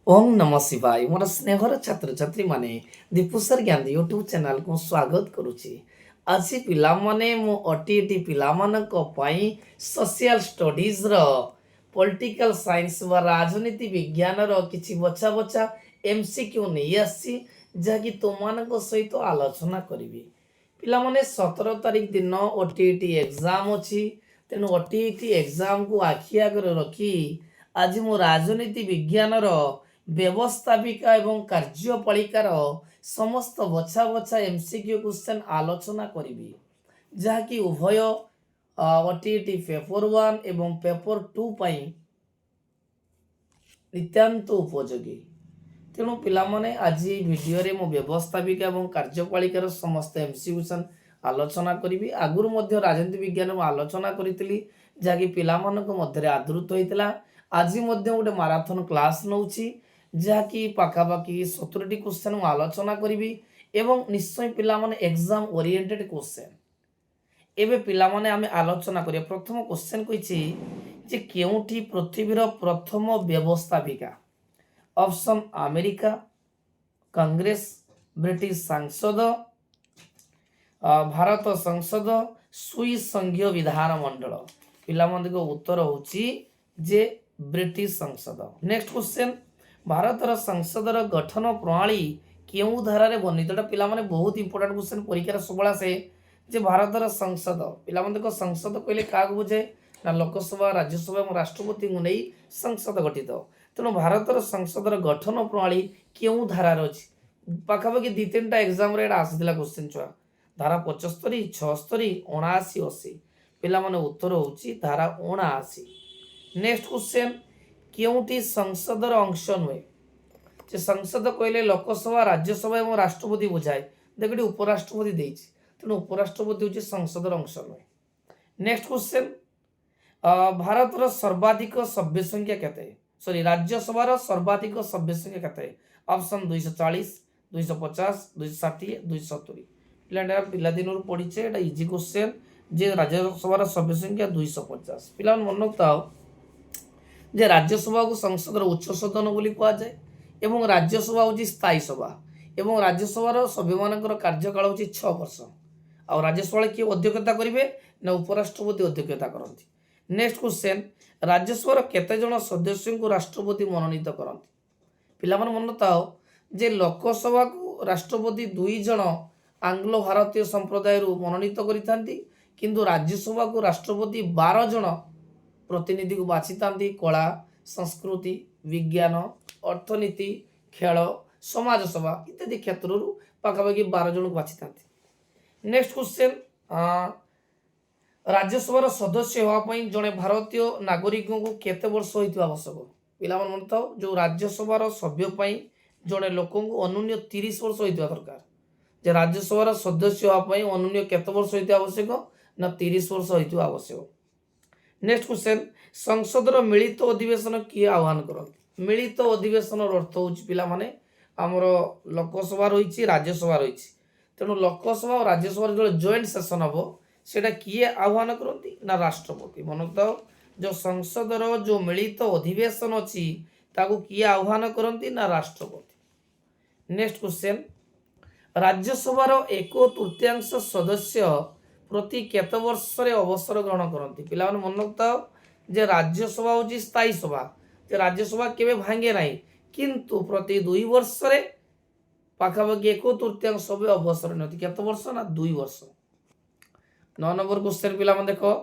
ओम नमः शिवाय मोर स्नेहर छात्र छात्री माने दीपुसर ज्ञान यूट्यूब चैनल को स्वागत करुच्ची। आज पिलामाने मो ओटीटी पिलामानक पई सोशल स्टडीज रो पॉलिटिकल साइंस व राजनीति विज्ञान रो किछि बछा बछा एमसीक्यू नहीं आसी जाकि तुमମାନଙ୍କ सहित आलोचना करिवि। पिलामाने 17 तारिख दिन ओटीटी एग्जाम अछि, तेणु ओटीटी एग्जाम को आखि आगे रखी आज मो राजनीति विज्ञान रो व्यवस्थापिका एवं कार्यपालिकार समस्त बछा बछा एमसीक्यू क्वेश्चन आलोचना करी जहाँकि उभय ओटीटी पेपर 1 एवं पेपर 2 पाई नितांत उपयोगी। तेणु पिलामाने आज वीडियो रे मो व्यवस्थापिका एवं कार्यपालिकार समस्त एमसीक्यू क्वेश्चन आलोचना करी। आगुर मध्य राजनीति विज्ञान में आलोचना करी जहाँकि पिलामानक मध्य आदृत होता। आज गोटे माराथन क्लास नौची जहाँकि पाखापाखि 70टी क्वेश्चन आलोचना करी एवं निश्चय पिला माने एग्जाम ओरिएंटेड क्वेश्चन एवं पिला माने आमे आलोचना करिया। प्रथम क्वेश्चन कहिछि जे केउठी पृथ्वीर प्रथम व्यवस्थापिका। ऑप्शन अमेरिका, कांग्रेस, ब्रिटिश संसद, भारत संसद, स्विस संघीय विधान मंडल। पिला माने को उत्तर होछि जे ब्रिटिश संसद। नेक्स्ट क्वेश्चन, भारतर संसदर गठन प्रणाली केउ धारा वर्णित। पिला माने बहुत इंपोर्टेंट क्वेश्चन परीक्षा सबला से जे भारतर संसद पिला माने को संसद कहले का बुझे ना लोकसभा, राज्यसभा और राष्ट्रपति को नहीं संसद गठित। तेणु भारतर संसदर गठन प्रणाली केउ धारा अछि पाखापाखि 2-3टा एग्जाम रे आसीला क्वेश्चन छुआ। धारा 75, 76, 79, 80। पिला माने उत्तर होछि धारा 79। नेक्स्ट क्वेश्चन, केउटी संसदर अंश नुहे। जे संसद कहले लोकसभा, राज्यसभा और राष्ट्रपति बुझाए। देखो उपराष्ट्रपति देछि, तेणु उपराष्ट्रपति होछि संसदर अंश नुहे। नेक्स्ट क्वेश्चन, भारतर सर्वाधिक सभ्य संख्या केते? सॉरी, राज्यसभार सर्वाधिक सभ्य संख्या केते? ऑप्शन 240, 250, 260, 270। पिलाटा पिला दिनरु पढिछे, एटा इजी क्वेश्चन जे राज्यसभार सभ्य संख्या 250। पिला मन रखताओ जे राज्यसभा को संसदर उच्च सदन बोली कहा जाए एवं राज्यसभा होची स्थायी सभा एवं राज्यसभार सभ्य मानकर कार्यकाल होची 6 वर्ष। आ राज्यसभा किए अध्यक्षता करेंगे ना उपराष्ट्रपति अध्यक्षता करती। नेक्स्ट क्वेश्चन, राज्यसभार केते जन सदस्य को राष्ट्रपति मनोनीत करती? पिला मन मन ताओ जे लोकसभा को राष्ट्रपति 2 जन आंग्लो भारतीय संप्रदाय मनोनीत करिथांती, किंतु राज्यसभा को राष्ट्रपति 12 जन प्रतिनिधि को बाछी कला, संस्कृति, विज्ञान, अर्थनीति, खेल, समाज सेवा इत्यादि क्षेत्र पाखापाखि 12 जन को बाछी। नेक्स्ट क्वेश्चन, राज्यसभार सदस्य होगापी जड़े भारतीय नागरिक को केते वर्ष होइतिबा आवश्यक? पिला मन मन थाओ जो राज्यसभार सभ्य जड़े लोक को अनुन्य 30 वर्ष होइतिबा दरकार। जे राज्यसभार सदस्य होगापी अनुन्य केते वर्ष होइतिबा आवश्यक ना 30 वर्ष होइतिबा आवश्यक। नेक्स्ट क्वेश्चन, संसदर मिलित अधिवेशन किए आह्वान करते? मिलित अधिवेशन अर्थ हो पिला माने आमर लोकसभा रही, राज्यसभा रही। तेणु लोकसभा और राज्यसभा जो जॉइंट सेशन हम सेटा किए आह्वान करती ना राष्ट्रपति। मन तो जो संसदर जो मिलित अधिवेशन अच्छी ताको किए आह्वान करती ना राष्ट्रपति। नेक्स्ट क्वेश्चन, राज्यसभार 1/3 सदस्य प्रति केते वर्ष रे अवसर ग्रहण करती? पिला मन मन रखताओ जे राज्यसभा होची स्थायी सभा, जे राज्यसभा केबे भांगे नाही, किंतु प्रति 2 वर्ष रे पाखापाखि 1/3 सभ्य अवसर नथि। केते वर्ष ना 2 वर्ष। 9 नंबर क्वेश्चन पिला मन देखो,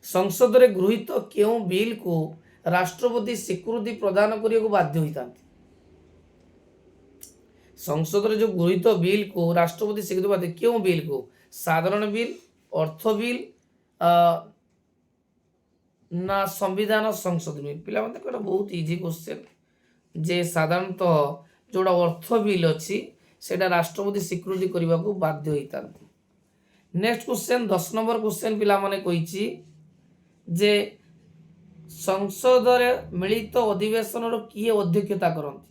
संसद रे गृहीत केउ बिल को राष्ट्रपति स्वीकृति प्रदान करिया को बाध्य होइतांती? संसद रे जो गृहीत बिल को राष्ट्रपति स्वीकृति बाध्य केउ बिल को? साधारण बिल, अर्थ बिल ना संविधान संशोधन बिल? पिला मन देखो बहुत इजी क्वेश्चन जे साधारणतः जोड़ा अर्थ बिल अच्छी सेटा राष्ट्रपति स्वीकृति करने को बाध्य होइतांती। नेक्स्ट क्वेश्चन 10 नंबर क्वेश्चन पिला माने कहिछि जे संसद रे मिलित अधिवेशन रो किए अध्यक्षता करंती?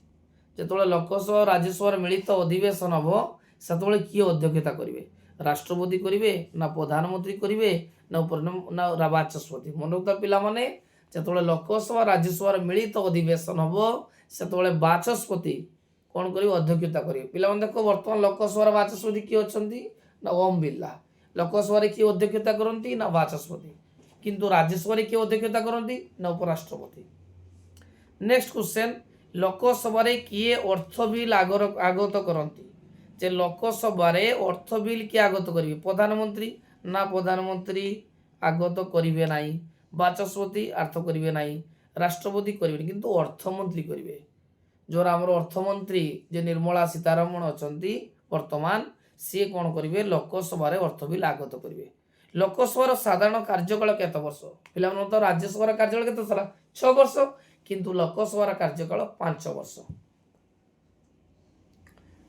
जेतोले लोकसभा राज्यसभा मिलित अधिवेशन हबो सेतोले किए अध्यक्षता करिवे? राष्ट्रपति करिवे ना प्रधानमंत्री करिवे ना बाचस्पति? मन रखता पिला माने ଯେତେବେଳେ ଲୋକସଭା ରାଜ୍ୟସଭାର ମିଳିତ ଅଧିବେଶନ ହବ ସେତେବେଳେ ବାଚସ୍ପତି କ'ଣ କରିବେ? ଅଧ୍ୟକ୍ଷତା କରିବେ। ପିଲାମାନେ ଦେଖ, ବର୍ତ୍ତମାନ ଲୋକସଭାର ବାଚସ୍ପତି କିଏ ଅଛନ୍ତି? ନା ଓମ୍ ବିର୍ଲା। ଲୋକସଭାରେ କିଏ ଅଧ୍ୟକ୍ଷତା କରନ୍ତି? ନା ବାଚସ୍ପତି। କିନ୍ତୁ ରାଜ୍ୟସଭାରେ କିଏ ଅଧ୍ୟକ୍ଷତା କରନ୍ତି? ନା ଉପରାଷ୍ଟ୍ରପତି। ନେକ୍ସଟ କ୍ୱେଶ୍ଚନ, ଲୋକସଭାରେ କିଏ ଅର୍ଥ ବିଲ୍ ଆଗତ କରନ୍ତି? ଯେ ଲୋକସଭାରେ ଅର୍ଥ ବିଲ୍ କିଏ ଆଗତ କରିବେ? ପ୍ରଧାନମନ୍ତ୍ରୀ। ନା ପ୍ରଧାନମନ୍ତ୍ରୀ ଆଗତ କରିବେ ନାହିଁ। ବାଚସ୍ପତି ଆଗତ କରିବେ ନାହିଁ। ରାଷ୍ଟ୍ରପତି କରିବେନି, କିନ୍ତୁ ଅର୍ଥମନ୍ତ୍ରୀ କରିବେ। ଯୋଉରା ଆମର ଅର୍ଥମନ୍ତ୍ରୀ ଯେ ନିର୍ମଳା ସୀତାରମଣ ଅଛନ୍ତି ବର୍ତ୍ତମାନ, ସିଏ କ'ଣ କରିବେ? ଲୋକସଭାରେ ଅର୍ଥ ବିଲ୍ ଆଗତ କରିବେ। ଲୋକସଭାର ସାଧାରଣ କାର୍ଯ୍ୟକାଳ କେତେ ବର୍ଷ? ପିଲାମାନେ ତ ରାଜ୍ୟସଭାର କାର୍ଯ୍ୟକାଳ କେତେ ଥିଲା? 6 ବର୍ଷ, କିନ୍ତୁ ଲୋକସଭାର କାର୍ଯ୍ୟକାଳ 5 ବର୍ଷ।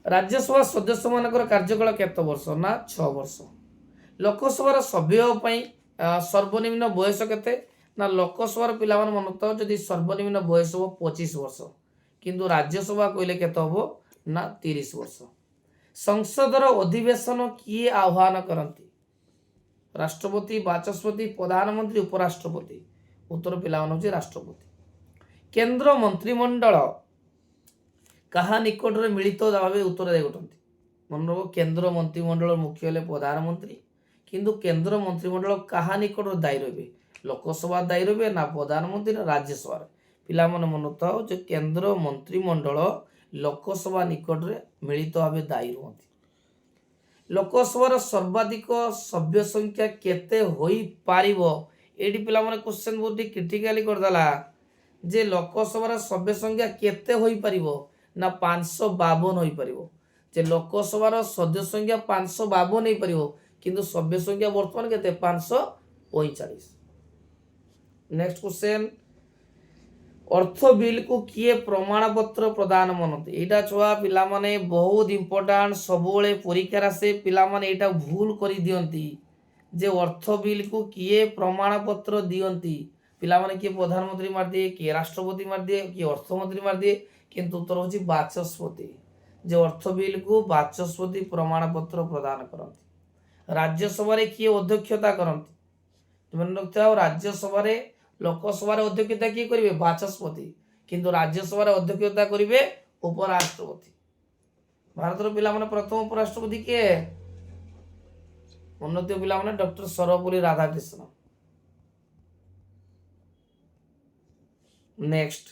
ରାଜ୍ୟସଭା ସଦସ୍ୟମାନଙ୍କର କାର୍ଯ୍ୟକାଳ କେତେ ବର୍ଷ? ନା 6 ବର୍ଷ। ଲୋକସଭାର ସଭ୍ୟ ପାଇଁ ସର୍ବନିମ୍ନ ବୟସ କେତେ? ନା ଲୋକସଭାର ପିଲାମାନେ ମନଥାଉ ଯଦି ସର୍ବନିମ୍ନ ବୟସ ହେବ 25 ବର୍ଷ, କିନ୍ତୁ ରାଜ୍ୟସଭା କହିଲେ କେତେ ହେବ? ନା 30 ବର୍ଷ। ସଂସଦର ଅଧିବେଶନ କିଏ ଆହ୍ୱାନ କରନ୍ତି? ରାଷ୍ଟ୍ରପତି, ବାଚସ୍ପତି, ପ୍ରଧାନମନ୍ତ୍ରୀ, ଉପରାଷ୍ଟ୍ରପତି। ଉତ୍ତର ପିଲାମାନେ ହେଉଛି ରାଷ୍ଟ୍ରପତି। କେନ୍ଦ୍ର ମନ୍ତ୍ରିମଣ୍ଡଳ କାହା ନିକଟରେ ମିଳିତ ଭାବେ ଉତ୍ତର ଦେଇଛନ୍ତି? ମନେ ରଖ, କେନ୍ଦ୍ର ମନ୍ତ୍ରିମଣ୍ଡଳର ମୁଖ୍ୟ ହେଲେ ପ୍ରଧାନମନ୍ତ୍ରୀ, କିନ୍ତୁ କେନ୍ଦ୍ର ମନ୍ତ୍ରିମଣ୍ଡଳ କାହା ନିକଟରେ ଦାୟୀ ରହିବେ? ଲୋକସଭା ଦାୟୀ ରହିବେ ନା ପ୍ରଧାନମନ୍ତ୍ରୀ ନା ରାଜ୍ୟସଭାରେ? ପିଲାମାନେ ମନେଥାଉ ଯେ କେନ୍ଦ୍ର ମନ୍ତ୍ରିମଣ୍ଡଳ ଲୋକସଭା ନିକଟରେ ମିଳିତ ଭାବେ ଦାୟୀ ରୁହନ୍ତି। ଲୋକସଭାର ସର୍ବାଧିକ ସଭ୍ୟ ସଂଖ୍ୟା କେତେ ହୋଇପାରିବ? ଏଇଠି ପିଲାମାନେ କ୍ୱେଶ୍ଚନ ବହୁତ କ୍ରିଟିକାଲି କରିଦେଲା ଯେ ଲୋକସଭାର ସଭ୍ୟ ସଂଖ୍ୟା କେତେ ହୋଇପାରିବ? ନା 552 ହୋଇପାରିବ। ଯେ ଲୋକସଭାର ସଦସ୍ୟ ସଂଖ୍ୟା 552 ହେଇପାରିବ, କିନ୍ତୁ ସଭ୍ୟ ସଂଖ୍ୟା ବର୍ତ୍ତମାନ କେତେ? 545। ନେକ୍ସଟ କ୍ୱେଶ୍ଚନ, ଅର୍ଥ ବିଲ୍କୁ କିଏ ପ୍ରମାଣପତ୍ର ପ୍ରଦାନ ମାନନ୍ତି? ଏଇଟା ଛୁଆ ପିଲାମାନେ ବହୁତ ଇମ୍ପୋର୍ଟାଣ୍ଟ, ସବୁବେଳେ ପରୀକ୍ଷାରେ ଆସେ। ପିଲାମାନେ ଏଇଟା ଭୁଲ କରିଦିଅନ୍ତି ଯେ ଅର୍ଥ ବିଲ୍କୁ କିଏ ପ୍ରମାଣପତ୍ର ଦିଅନ୍ତି। ପିଲାମାନେ କିଏ ପ୍ରଧାନମନ୍ତ୍ରୀ ମାରିଦିଏ, କିଏ ରାଷ୍ଟ୍ରପତି ମାରିଦିଏ, କିଏ ଅର୍ଥମନ୍ତ୍ରୀ ମାରିଦିଏ, କିନ୍ତୁ ଉତ୍ତର ହେଉଛି ବାଚସ୍ପତି। ଯେ ଅର୍ଥ ବିଲ୍କୁ ବାଚସ୍ପତି ପ୍ରମାଣପତ୍ର ପ୍ରଦାନ କରନ୍ତି। ରାଜ୍ୟସଭାରେ କିଏ ଅଧ୍ୟକ୍ଷତା କରନ୍ତି? ମନେ ରଖିଥାଉ, ରାଜ୍ୟସଭାରେ ଲୋକସଭାରେ ଅଧ୍ୟକ୍ଷତା କିଏ କରିବେ? ବାଚସ୍ପତି, କିନ୍ତୁ ରାଜ୍ୟସଭାରେ ଅଧ୍ୟକ୍ଷତା କରିବେ ଉପରାଷ୍ଟ୍ରପତି। ଭାରତର ପିଲାମାନେ ପ୍ରଥମ ଉପରାଷ୍ଟ୍ରପତି କିଏ? ଉନ୍ନତ ପିଲାମାନେ ଡକ୍ଟର ସର୍ବପଲ୍ଲୀ ରାଧାକୃଷ୍ଣ। ନେକ୍ସଟ,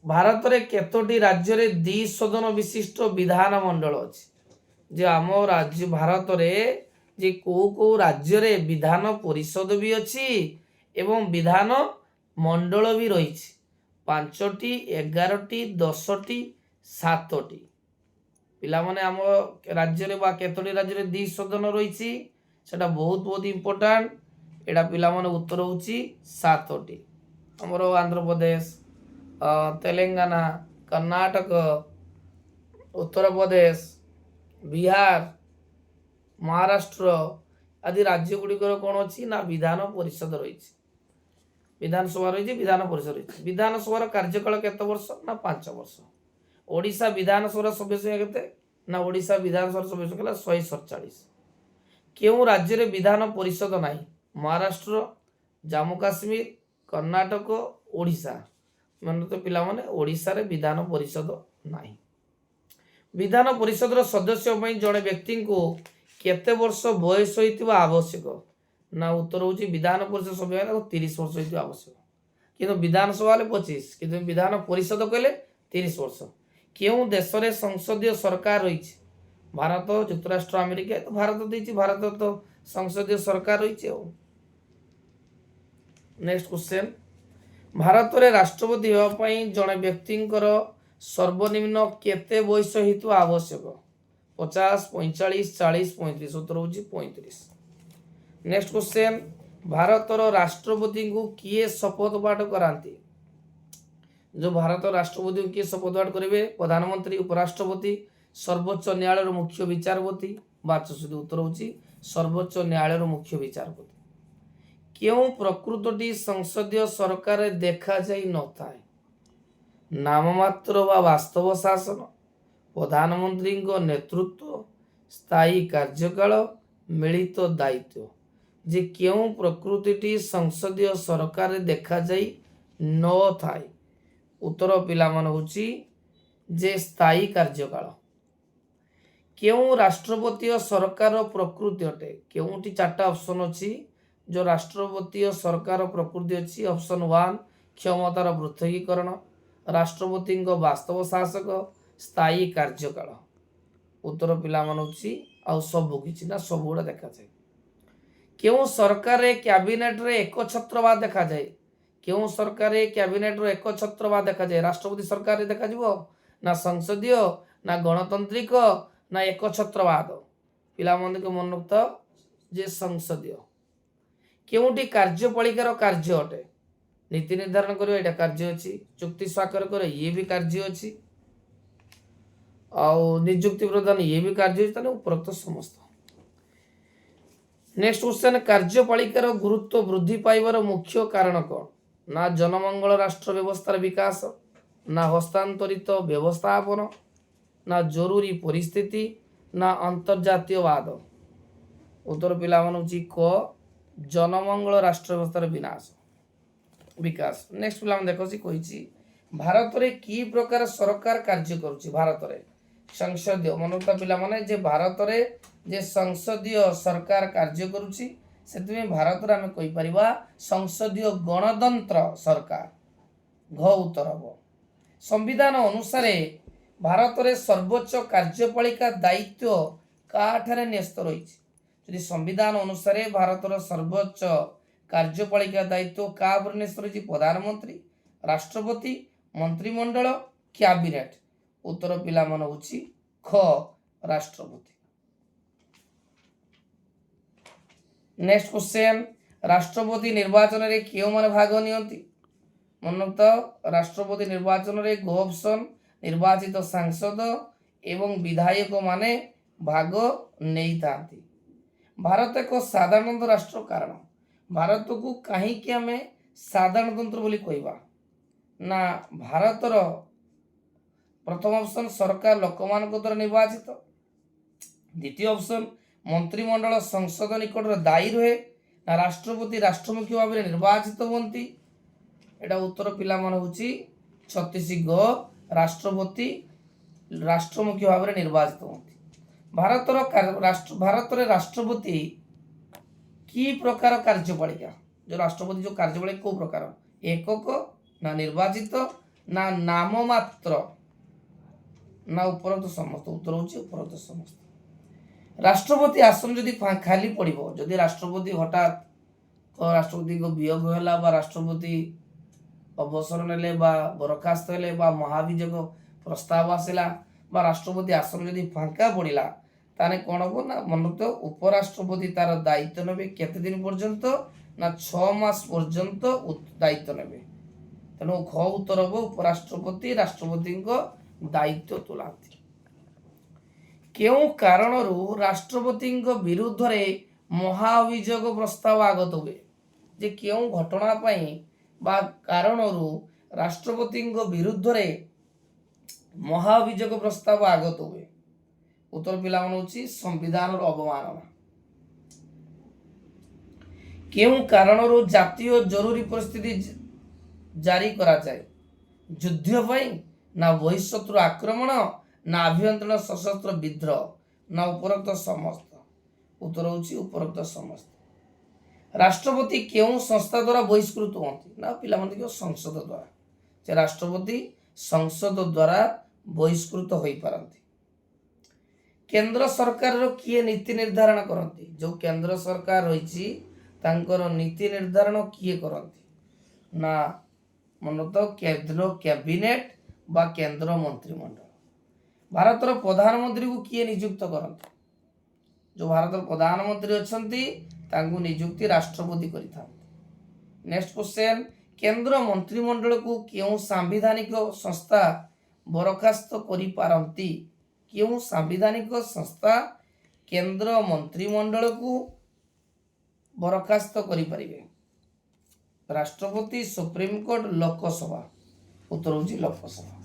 ଭାରତରେ କେତୋଟି ରାଜ୍ୟରେ ଦ୍ୱିସଦନ ବିଶିଷ୍ଟ ବିଧାନ ମଣ୍ଡଳ ଅଛି? ଯେ ଆମ ରାଜ୍ୟ ଭାରତରେ ଯେ କୋଉ କୋଉ ରାଜ୍ୟରେ ବିଧାନ ପରିଷଦ ବି ଅଛି ଏବଂ ବିଧାନ ମଣ୍ଡଳ ବି ରହିଛି? 5ଟି, 11ଟି, 10ଟି, 7ଟି। ପିଲାମାନେ ଆମ ରାଜ୍ୟରେ ବା କେତୋଟି ରାଜ୍ୟରେ ଦ୍ୱିସଦନ ରହିଛି? ସେଟା ବହୁତ ବହୁତ ଇମ୍ପୋର୍ଟାଣ୍ଟ। ଏଇଟା ପିଲାମାନେ ଉତ୍ତର ହେଉଛି 7ଟି। ଆମର ଆନ୍ଧ୍ରପ୍ରଦେଶ, ତେଲେଙ୍ଗାନା, କର୍ଣ୍ଣାଟକ, ଉତ୍ତରପ୍ରଦେଶ, ବିହାର, ମହାରାଷ୍ଟ୍ର ଆଦି ରାଜ୍ୟ ଗୁଡ଼ିକର କ'ଣ ଅଛି? ନା ବିଧାନ ପରିଷଦ ରହିଛି। ବିଧାନସଭା ରହିଛି, ବିଧାନ ପରିଷଦ ରହିଛି। ବିଧାନସଭାର କାର୍ଯ୍ୟକାଳ କେତେ ବର୍ଷ? ନା 5 ବର୍ଷ। ଓଡ଼ିଶା ବିଧାନସଭାର ସଭ୍ୟ ସଂଖ୍ୟା କେତେ? ନା ଓଡ଼ିଶା ବିଧାନସଭାର ସଭ୍ୟ ସଂଖ୍ୟା ହେଲା 147। କେଉଁ ରାଜ୍ୟରେ ବିଧାନ ପରିଷଦ ନାହିଁ? ମହାରାଷ୍ଟ୍ର, ଜାମ୍ମୁ କାଶ୍ମୀର, କର୍ଣ୍ଣାଟକ, ଓଡ଼ିଶା। ମାନେ ତ ପିଲାମାନେ ଓଡ଼ିଶାରେ ବିଧାନ ପରିଷଦ ନାହିଁ। ବିଧାନ ପରିଷଦର ସଦସ୍ୟ ପାଇଁ ଜଣେ ବ୍ୟକ୍ତିଙ୍କୁ କେତେ ବର୍ଷ ବୟସ ହୋଇଥିବା ଆବଶ୍ୟକ? ନା ଉତ୍ତର ହେଉଛି ବିଧାନ ପରିଷଦ ସଭ୍ୟ ହେଲେ 30 ବର୍ଷ ହୋଇଥିବା ଆବଶ୍ୟକ, କିନ୍ତୁ ବିଧାନସଭା ହେଲେ 25, କିନ୍ତୁ ବିଧାନ ପରିଷଦ କହିଲେ 30 ବର୍ଷ। କେଉଁ ଦେଶରେ ସଂସଦୀୟ ସରକାର ରହିଛି? ଭାରତ, ଯୁକ୍ତରାଷ୍ଟ୍ର ଆମେରିକା। ତ ଭାରତ ଦେଇଛି, ଭାରତ ତ ସଂସଦୀୟ ସରକାର ରହିଛି। ଆଉ ନେକ୍ସଟ କ୍ୱେଶ୍ଚନ, ଭାରତରେ ରାଷ୍ଟ୍ରପତି ହେବା ପାଇଁ ଜଣେ ବ୍ୟକ୍ତିଙ୍କର ସର୍ବନିମ୍ନ କେତେ ବୟସ ହେଇଥିବା ଆବଶ୍ୟକ? 50, 45, 40, 35। ଉତ୍ତର ହେଉଛି 35। ନେକ୍ସଟ କ୍ୱେଶ୍ଚନ, ଭାରତର ରାଷ୍ଟ୍ରପତିଙ୍କୁ କିଏ ଶପଥ ପାଠ କରାନ୍ତି? ଯେଉଁ ଭାରତ ରାଷ୍ଟ୍ରପତିଙ୍କୁ କିଏ ଶପଥ ପାଠ କରିବେ? ପ୍ରଧାନମନ୍ତ୍ରୀ, ଉପରାଷ୍ଟ୍ରପତି, ସର୍ବୋଚ୍ଚ ନ୍ୟାୟାଳୟର ମୁଖ୍ୟ ବିଚାରପତି, ବାଚସ୍ପତି। ଉତ୍ତର ହେଉଛି ସର୍ବୋଚ୍ଚ ନ୍ୟାୟାଳୟର ମୁଖ୍ୟ ବିଚାରପତି। କେଉଁ ପ୍ରକୃତଟି ସଂସଦୀୟ ସରକାରରେ ଦେଖାଯାଇ ନଥାଏ? ନାମମାତ୍ର ବା ବାସ୍ତବ ଶାସନ, ପ୍ରଧାନମନ୍ତ୍ରୀଙ୍କ ନେତୃତ୍ୱ, ସ୍ଥାୟୀ କାର୍ଯ୍ୟକାଳ, ମିଳିତ ଦାୟିତ୍ୱ। जे केउं प्रकृतिटी संसदीय सरकार देखा जाई न थाए। उत्तर पिलामान होची जे स्थायी कार्यकाल। केउं राष्ट्रपतीय सरकार प्रकृति अटे। केउंटी चारटा ऑप्शन अछि जो राष्ट्रपतीय सरकार प्रकृति अछि। ऑप्शन 1 क्षमतार पृथकीकरण, राष्ट्रपति वास्तव शासक, स्थायी कार्यकाल। उत्तर पिलामान होची आ सब किछि ना सब गुड़ा देखा जाए। केउं सरकार कैबिनेट रे एकछत्रवाद देखा जाए। केउं सरकार कैबिनेट रे एकछत्रवाद देखा जाए। राष्ट्रपति सरकार रे देखा जिवो ना संसदीय ना गणतांत्रिक ना एकछत्रवाद। पिला मन के मनोक्त जे संसदीय। केउंटी कार्यपालिकार कार्य अटे। नीति निर्धारण करियो एटा कार्य अछि। चुक्ति स्वाक्षर करे ये भी कार्य अछि। आउ नियुक्ति प्रदान ये भी कार्य अछि। तने उपरोक्त समस्त। नेक्स्ट क्वेश्चन, कार्यपालिकार गुरुत्व वृद्धि पाइबार मुख्य कारण कौन? ना जनमंगल राष्ट्र व्यवस्थार विकास, ना हस्तांतरित व्यवस्थापन, ना जरूरी परिस्थिति, ना अंतर्जातीयवाद। उत्तर पिला मन होची क जनमंगल राष्ट्र व्यवस्थार विकास। नेक्स्ट पिला मन देखो सी कहिची भारत रे की प्रकार सरकार कार्य करूची। भारत रे संसदीय मनोता पिला माने जे भारत रे जे संसदीय सरकार कार्य करूची सेतमे भारत रे हमें कहि परिबा संसदीय गणतंत्र सरकार। घ उत्तर हबो। संविधान अनुसार भारत रे सर्वोच्च कार्यपालिका दायित्व काठारे न्यस्त रहिछि। यदि संविधान अनुसार भारत रो सर्वोच्च कार्यपालिका दायित्व का पर न्यस्त रहिछि? प्रधानमंत्री, राष्ट्रपति, मंत्रिमंडल, कैबिनेट। उत्तर पिला मन होछि ख राष्ट्रपति। नेक्स्ट क्वेश्चन, राष्ट्रपति निर्वाचन रे केउ माने भाग नियंती? मनोक्त राष्ट्रपति निर्वाचन रे गो ऑप्शन निर्वाचित सांसद एवं विधायक माने भाग नहीं थांती। भारत एक साधारणतंत्र राष्ट्र कारण भारत को कहीं कि हमें साधारणतंत्र बोली कहबा ना भारतर प्रथम ऑप्शन सरकार लोकमान द्वारा निर्वाचित। द्वितीय ऑप्शन मंत्रिमंडल संसद निकट दायी रहे ना राष्ट्रपति राष्ट्रमुखी भाव में निर्वाचित होती। एटा उत्तर पिला मन होची 36 ग राष्ट्रपति राष्ट्रमुखी भाव में निर्वाचित होती। भारत रे राष्ट्रपति की प्रकार कार्यपालिका जो राष्ट्रपति जो कार्यपालिका को प्रकार एकक ना निर्वाचित ना नाम मात्र ना उपरोक्त समस्त। उत्तर होची उपरोक्त समस्त। राष्ट्रपति आसन जदि खाली पड़िबो जदि राष्ट्रपति हठात राष्ट्रपति को वियोग होला बा राष्ट्रपति अवसर नेले बा बरखास्त हेले बा महाभियोग प्रस्ताव आसिला बा राष्ट्रपति आसन जदि फांका पड़िला ताने कोन हो ना मनोक्त उपराष्ट्रपति तार दायित्व नेबे केते दिन पर्यंत ना 6 मास पर्यंत दायित्व नेबे। तेणु ख उत्तर हो उपराष्ट्रपति राष्ट्रपति दायित्व तुलांती। केउ कारणरू राष्ट्रपति विरुद्ध रे महाअभियोग प्रस्ताव आगत हुए जे केउ घटना पई बा कारणरू राष्ट्रपति विरुद्ध रे महाअभियोग प्रस्ताव आगत हुए। उत्तर पिला मन होची संविधान अवमानना। केउ कारणरू जातीय जरूरी परिस्थिति जारी करा जाए युद्ध पई ना बहिशत्रु आक्रमण ना अभ्यंतरण सशस्त्र विद्रोह ना उपरोक्त समस्त। उत्तर होची उपरोक्त समस्त। राष्ट्रपति केउ संस्था द्वारा बहिष्कृत होती ना पिला मन देखो संसद द्वारा जे राष्ट्रपति संसद द्वारा बहिष्कृत होई पारंती। केंद्र सरकार रो किए नीति निर्धारण करंती? जो केंद्र सरकार रहिछि तांकर नीति निर्धारण किए करंती ना मनोतो केंद्र कैबिनेट बा केंद्र मंत्रिमंडल। भारतर प्रधानमंत्री को किए नियुक्त करंती? जो भारतर प्रधानमंत्री अछंती तांको नियुक्ति राष्ट्रपति करिथांती। नेक्स्ट क्वेश्चन, केंद्र मंत्रिमंडल को केउ सांविधानिक संस्था बरखास्त करि पारंती? केउ सांविधानिक संस्था केंद्र मंत्रिमंडल को बरखास्त करि परिबे? राष्ट्रपति, सुप्रीम कोर्ट, लोकसभा। उत्तर होची लोकसभा।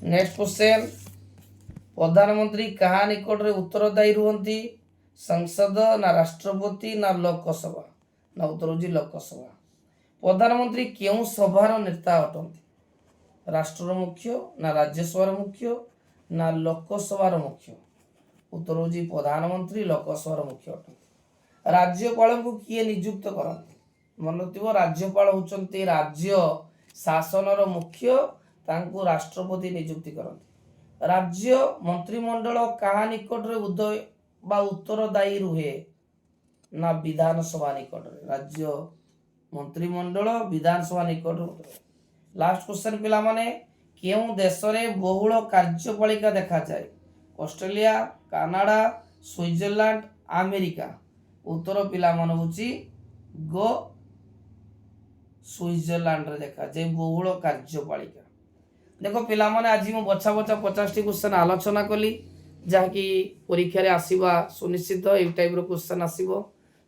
नेक्स्ट क्वेश्चन, प्रधानमंत्री कहा निकट रे उत्तरदायी रुहंती? संसद ना राष्ट्रपति ना लोकसभा ना उत्तर होची लोकसभा। प्रधानमंत्री केउं सभार नेता अटंती राष्ट्र मुख्य ना राज्यसभार मुख्य ना लोकसभार मुख्य उत्तर होची प्रधानमंत्री लोकसभार मुख्य अटंती। राज्यपाल को किए नियुक्त करती मन रखिथिबो राज्यपाल होचंती राज्य शासनर मुख्य तांको राष्ट्रपति नियुक्ति करती। राज्य मंत्रिमंडल काहा निकट रे उदय बा उत्तरदायी रुहे ना विधानसभा निकट रे राज्य मंत्रिमंडल विधानसभा निकट रे। लास्ट क्वेश्चन पिला माने केउं देश रे बहुल कार्यपालिका देखा जाए ऑस्ट्रेलिया कनाडा स्विट्जरलैंड अमेरिका उत्तर पिला मन होची गो स्विट्जरलैंड रे देखा जाए बहुल कार्यपालिका। देखो पिला माने आज मु बछा बछा 50 टी क्वेश्चन आलोचना कली जहाँकि परीक्षा रे आसीबा सुनिश्चित ए टाइप रो क्वेश्चन आसीबो।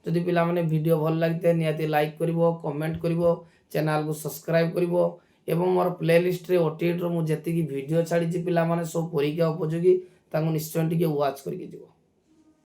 जदि पिला माने वीडियो भल लागते नियाती लाइक करिवो कमेंट करिवो चैनल को सब्सक्राइब करिवो एवं मोर प्लेलिस्ट रे ओटीटी रो मु जेति की वीडियो छाडी छि पिला माने सब परीक्षा उपयोगी तांको निश्चय टिके वाच करके जिवो।